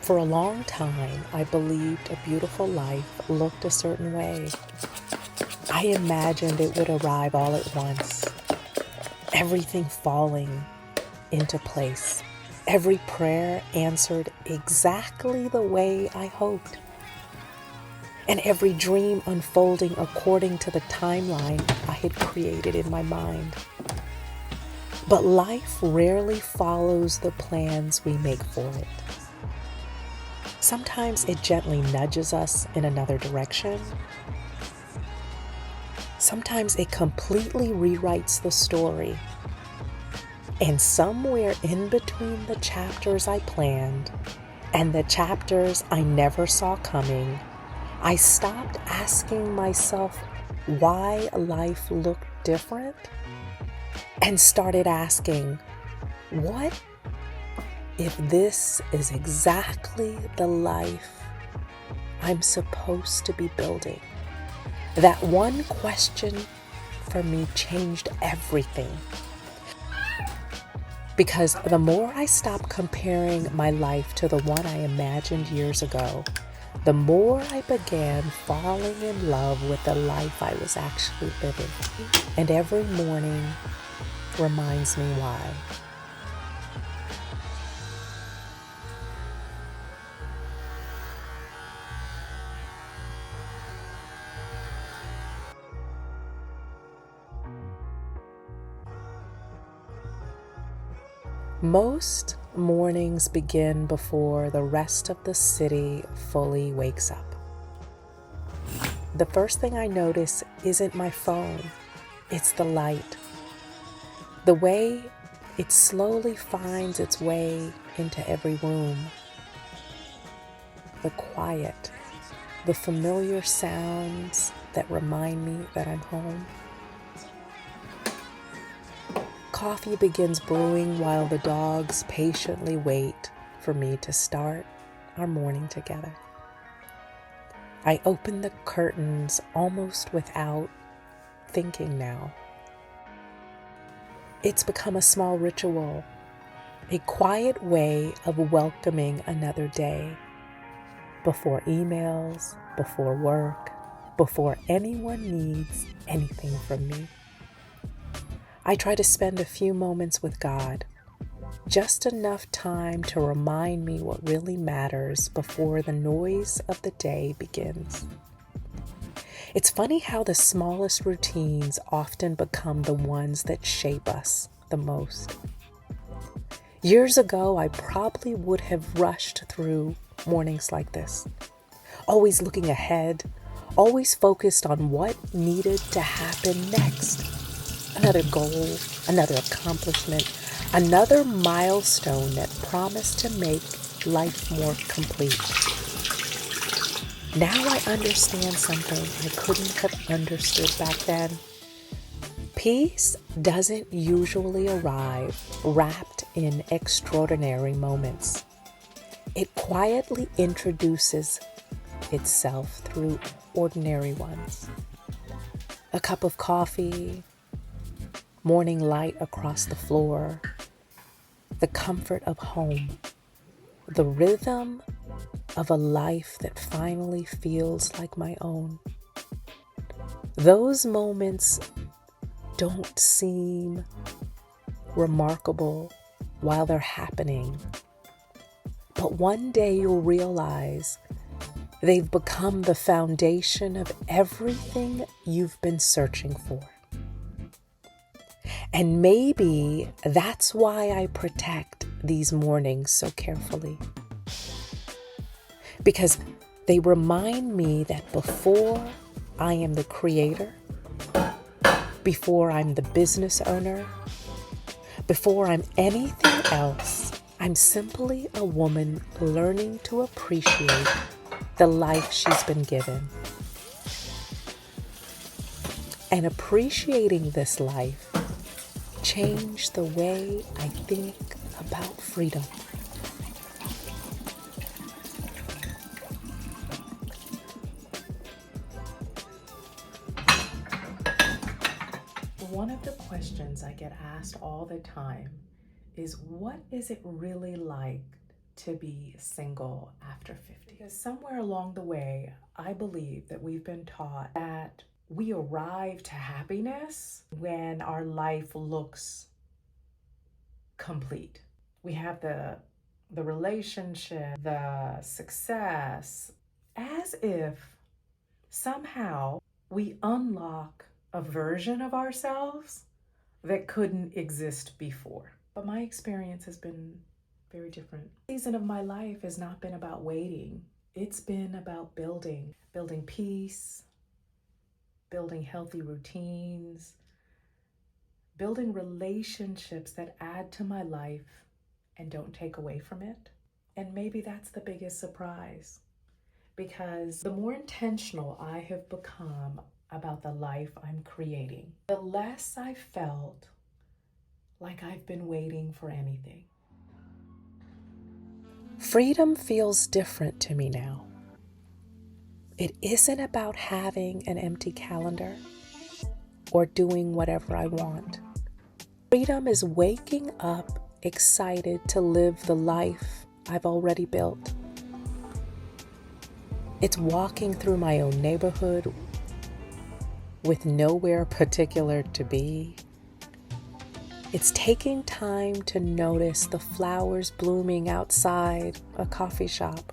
For a long time, I believed a beautiful life looked a certain way. I imagined it would arrive all at once, everything falling into place, every prayer answered exactly the way I hoped, and every dream unfolding according to the timeline I had created in my mind. But life rarely follows the plans we make for it. Sometimes it gently nudges us in another direction. Sometimes it completely rewrites the story. And somewhere in between the chapters I planned and the chapters I never saw coming, I stopped asking myself why life looked different and started asking, what if this is exactly the life I'm supposed to be building? That one question for me changed everything. Because the more I stopped comparing my life to the one I imagined years ago, the more I began falling in love with the life I was actually living. And every morning reminds me why. Most mornings begin before the rest of the city fully wakes up. The first thing I notice isn't my phone, it's the light. The way it slowly finds its way into every room. The quiet, the familiar sounds that remind me that I'm home. Coffee begins brewing while the dogs patiently wait for me to start our morning together. I open the curtains almost without thinking now. It's become a small ritual, a quiet way of welcoming another day. Before emails, before work, before anyone needs anything from me. I try to spend a few moments with God, just enough time to remind me what really matters before the noise of the day begins. It's funny how the smallest routines often become the ones that shape us the most. Years ago, I probably would have rushed through mornings like this, always looking ahead, always focused on what needed to happen next. Another goal, another accomplishment, another milestone that promised to make life more complete. Now I understand something I couldn't have understood back then. Peace doesn't usually arrive wrapped in extraordinary moments. It quietly introduces itself through ordinary ones. A cup of coffee, morning light across the floor, the comfort of home, the rhythm of a life that finally feels like my own. Those moments don't seem remarkable while they're happening, but one day you'll realize they've become the foundation of everything you've been searching for. And maybe that's why I protect these mornings so carefully. Because they remind me that before I am the creator, before I'm the business owner, before I'm anything else, I'm simply a woman learning to appreciate the life she's been given. And appreciating this life changed the way I think about freedom. One of the questions I get asked all the time is, what is it really like to be single after 50. Because somewhere along the way, I believe that we've been taught that we arrive to happiness when our life looks complete. We have the relationship, the success, as if somehow we unlock a version of ourselves that couldn't exist before. But my experience has been very different. The season of my life has not been about waiting. It's been about building peace, building healthy routines, building relationships that add to my life and don't take away from it. And maybe that's the biggest surprise, because the more intentional I have become about the life I'm creating, the less I felt like I've been waiting for anything. Freedom feels different to me now. It isn't about having an empty calendar or doing whatever I want. Freedom is waking up excited to live the life I've already built. It's walking through my own neighborhood with nowhere particular to be. It's taking time to notice the flowers blooming outside a coffee shop.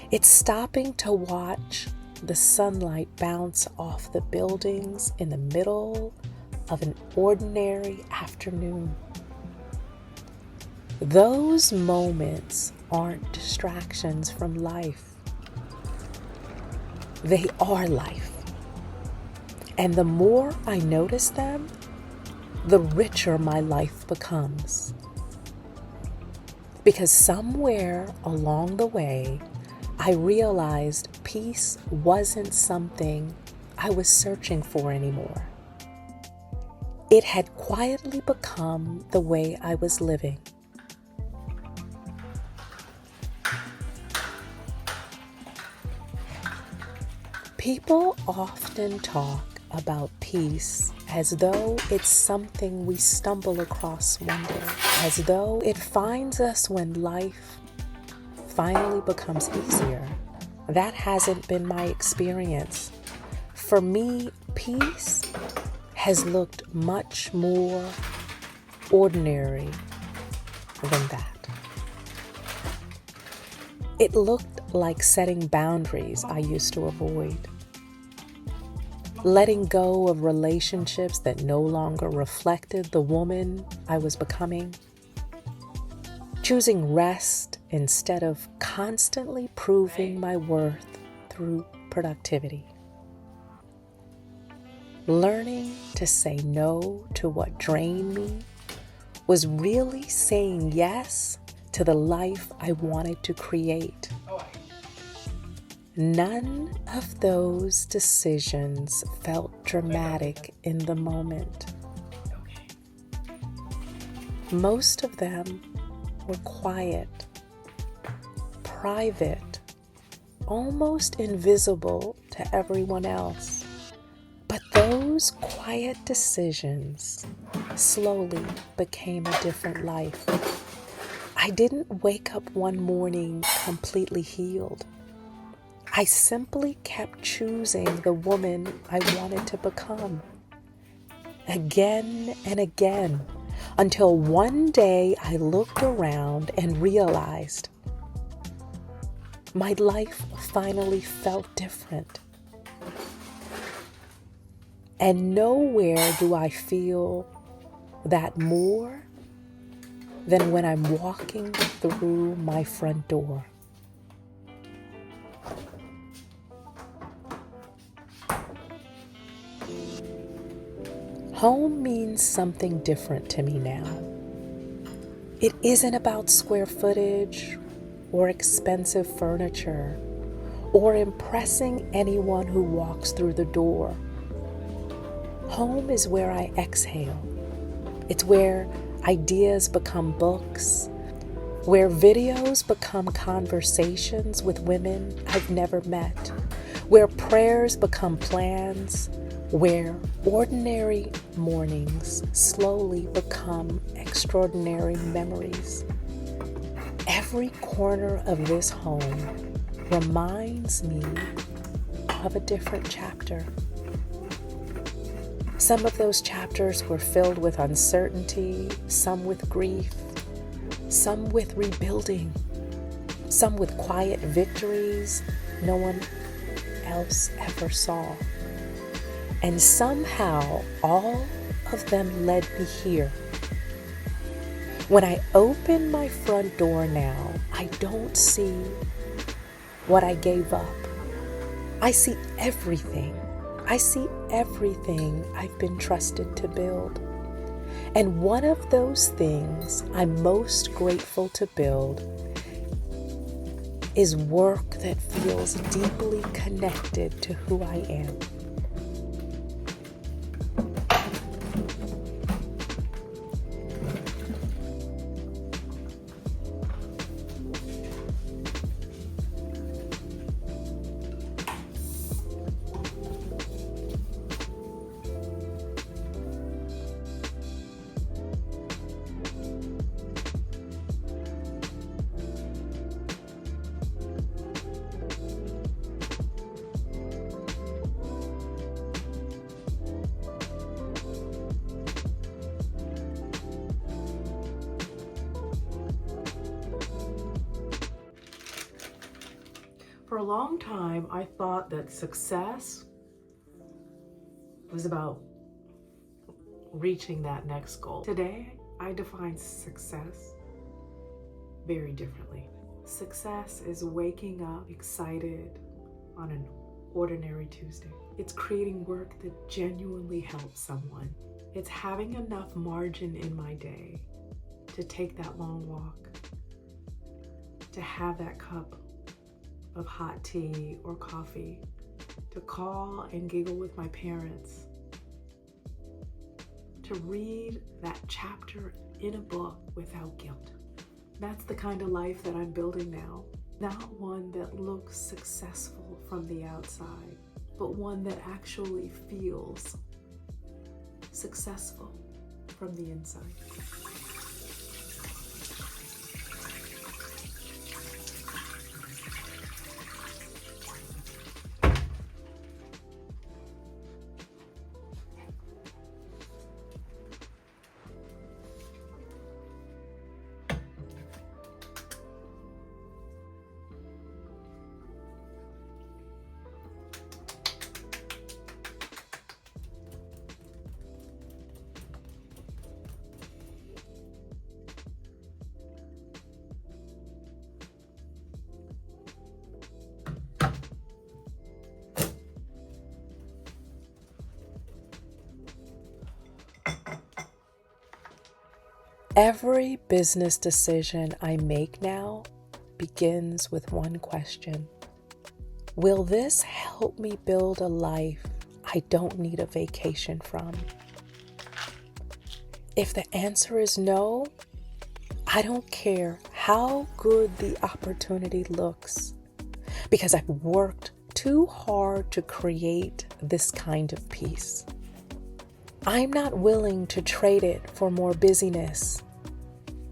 It's stopping to watch the sunlight bounce off the buildings in the middle of an ordinary afternoon. Those moments aren't distractions from life. They are life. And the more I notice them, the richer my life becomes. Because somewhere along the way, I realized peace wasn't something I was searching for anymore. It had quietly become the way I was living. People often talk about peace as though it's something we stumble across one day, as though it finds us when life finally becomes easier. That hasn't been my experience. For me, peace has looked much more ordinary than that. It looked like setting boundaries I used to avoid, letting go of relationships that no longer reflected the woman I was becoming, choosing rest instead of constantly proving my worth through productivity, learning to say no to what drained me was really saying yes to the life I wanted to create. None of those decisions felt dramatic in the moment. Most of them were quiet, private, almost invisible to everyone else. But those quiet decisions slowly became a different life. I didn't wake up one morning completely healed. I simply kept choosing the woman I wanted to become, again and again, until one day I looked around and realized my life finally felt different. And nowhere do I feel that more than when I'm walking through my front door. Home means something different to me now. It isn't about square footage or expensive furniture or impressing anyone who walks through the door. Home is where I exhale. It's where ideas become books, where videos become conversations with women I've never met, where prayers become plans, where ordinary mornings slowly become extraordinary memories. Every corner of this home reminds me of a different chapter. Some of those chapters were filled with uncertainty, some with grief, some with rebuilding, some with quiet victories no one else ever saw. And somehow all of them led me here. When I open my front door now, I don't see what I gave up. I see everything. I see everything I've been trusted to build. And one of those things I'm most grateful to build is work that feels deeply connected to who I am. For a long time, I thought that success was about reaching that next goal. Today, I define success very differently. Success is waking up excited on an ordinary Tuesday. It's creating work that genuinely helps someone. It's having enough margin in my day to take that long walk, to have that cup of hot tea or coffee, to call and giggle with my parents, to read that chapter in a book without guilt. That's the kind of life that I'm building now. Not one that looks successful from the outside, but one that actually feels successful from the inside. Every business decision I make now begins with one question. Will this help me build a life I don't need a vacation from? If the answer is no, I don't care how good the opportunity looks, because I've worked too hard to create this kind of peace. I'm not willing to trade it for more busyness.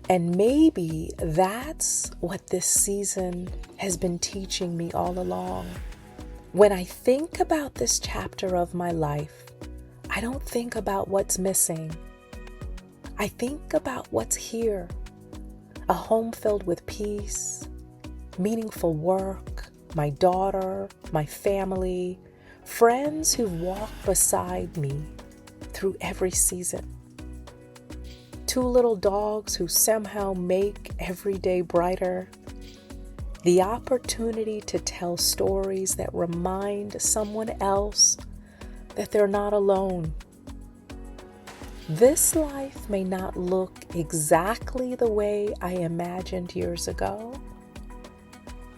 And maybe that's what this season has been teaching me all along. When I think about this chapter of my life, I don't think about what's missing. I think about what's here. A home filled with peace, meaningful work, my daughter, my family, friends who've walked beside me through every season. 2 little dogs who somehow make every day brighter. The opportunity to tell stories that remind someone else that they're not alone. This life may not look exactly the way I imagined years ago,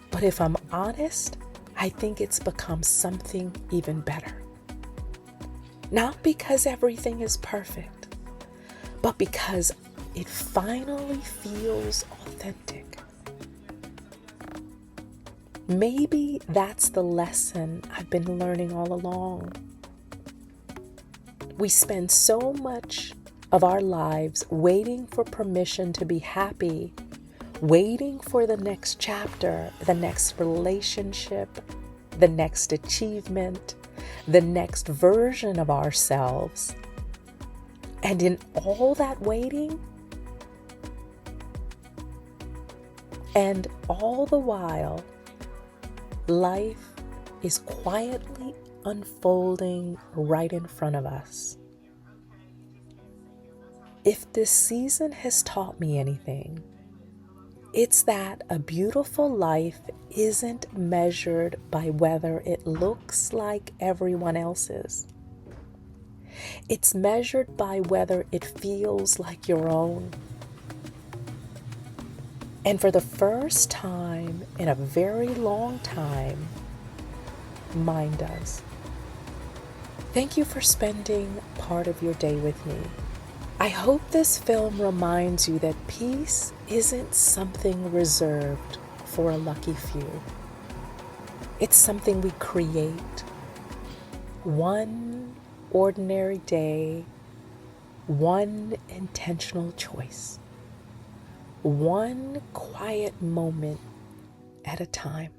but if I'm honest, I think it's become something even better. Not because everything is perfect, but because it finally feels authentic. Maybe that's the lesson I've been learning all along. We spend so much of our lives waiting for permission to be happy waiting for the next chapter, the next relationship, the next achievement, the next version of ourselves. And in all that waiting, and all the while, life is quietly unfolding right in front of us. If this season has taught me anything, it's that a beautiful life isn't measured by whether it looks like everyone else's. It's measured by whether it feels like your own. And for the first time in a very long time, mine does. Thank you for spending part of your day with me. I hope this film reminds you that peace isn't something reserved for a lucky few. It's something we create. One ordinary day, one intentional choice, one quiet moment at a time.